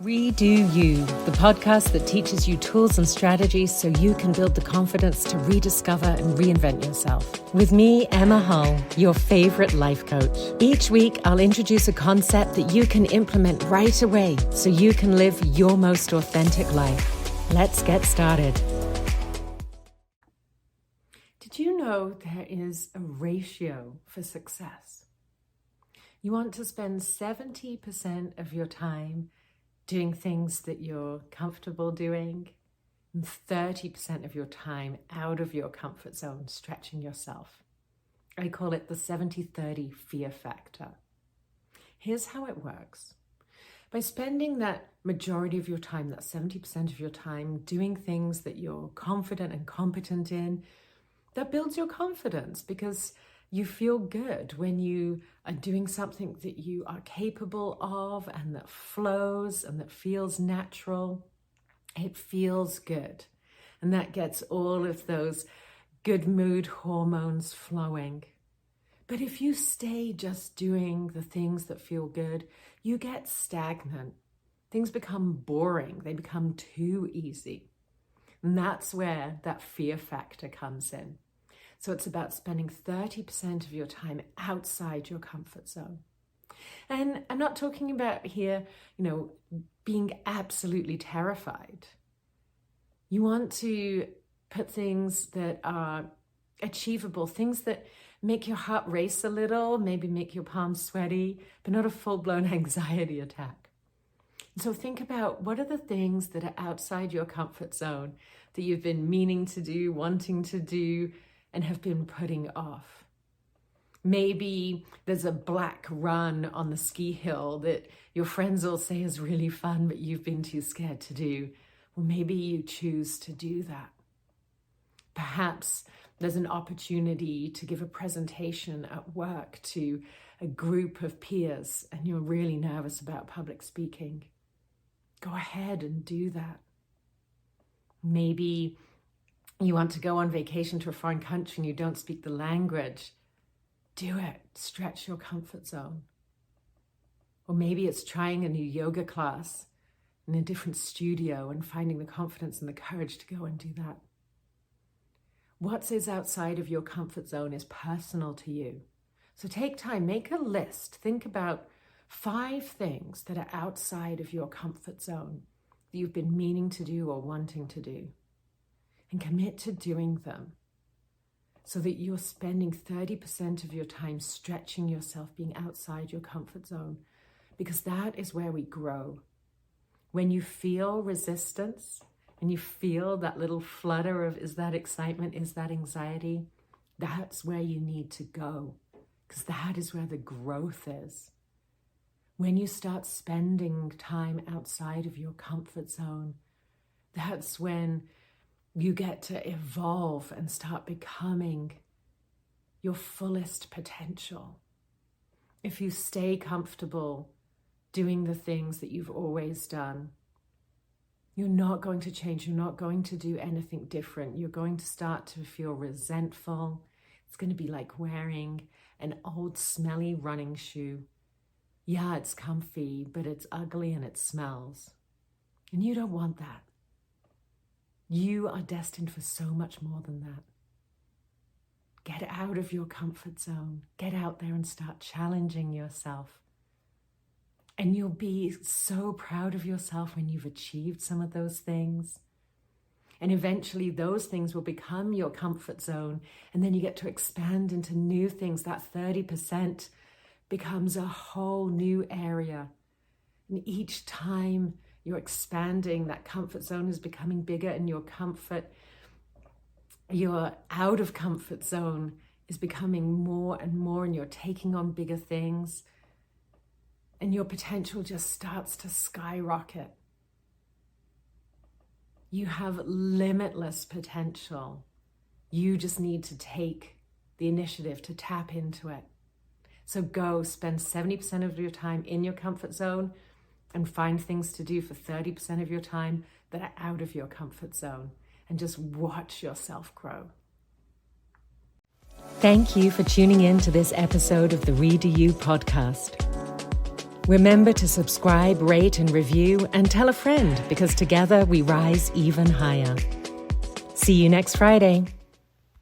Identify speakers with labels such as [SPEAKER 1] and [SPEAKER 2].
[SPEAKER 1] Redo You, the podcast that teaches you tools and strategies so you can build the confidence to rediscover and reinvent yourself. With me, Emma Hull, your favorite life coach. Each week, I'll introduce a concept that you can implement right away so you can live your most authentic life. Let's get started. Did you know there is a ratio for success? You want to spend 70% of your time doing things that you're comfortable doing, and 30% of your time out of your comfort zone, stretching yourself. I call it the 70-30 fear factor. Here's how it works. By spending that majority of your time, that 70% of your time, doing things that you're confident and competent in, that builds your confidence because you feel good when you are doing something that you are capable of and that flows and that feels natural. It feels good. And that gets all of those good mood hormones flowing. But if you stay just doing the things that feel good, you get stagnant. Things become boring. They become too easy. And that's where that fear factor comes in. So it's about spending 30% of your time outside your comfort zone. And I'm not talking about here, being absolutely terrified. You want to put things that are achievable, things that make your heart race a little, maybe make your palms sweaty, but not a full-blown anxiety attack. And so think about what are the things that are outside your comfort zone that you've been meaning to do, wanting to do, and have been putting off. Maybe there's a black run on the ski hill that your friends all say is really fun, but you've been too scared to do. Well, maybe you choose to do that. Perhaps there's an opportunity to give a presentation at work to a group of peers and you're really nervous about public speaking. Go ahead and do that. Maybe you want to go on vacation to a foreign country and you don't speak the language. Do it. Stretch your comfort zone. Or maybe it's trying a new yoga class in a different studio and finding the confidence and the courage to go and do that. What is outside of your comfort zone is personal to you. So take time, make a list. Think about 5 things that are outside of your comfort zone that you've been meaning to do or wanting to do. And commit to doing them so that you're spending 30% of your time stretching yourself, being outside your comfort zone, because that is where we grow. When you feel resistance, when you feel that little flutter of, is that excitement, is that anxiety, that's where you need to go, because that is where the growth is. When you start spending time outside of your comfort zone, that's when you get to evolve and start becoming your fullest potential. If you stay comfortable doing the things that you've always done, you're not going to change. You're not going to do anything different. You're going to start to feel resentful. It's going to be like wearing an old smelly running shoe. Yeah, it's comfy, but it's ugly and it smells. And you don't want that. You are destined for so much more than that. Get out of your comfort zone. Get out there and start challenging yourself. And you'll be so proud of yourself when you've achieved some of those things. And eventually those things will become your comfort zone. And then you get to expand into new things. That 30% becomes a whole new area. And each time you're expanding, that comfort zone is becoming bigger, and your out of comfort zone is becoming more and more, and you're taking on bigger things, and your potential just starts to skyrocket. You have limitless potential. You just need to take the initiative to tap into it. So go spend 70% of your time in your comfort zone and find things to do for 30% of your time that are out of your comfort zone, and just watch yourself grow. Thank you for tuning in to this episode of the Redo You podcast. Remember to subscribe, rate, and review, and tell a friend, because together we rise even higher. See you next Friday.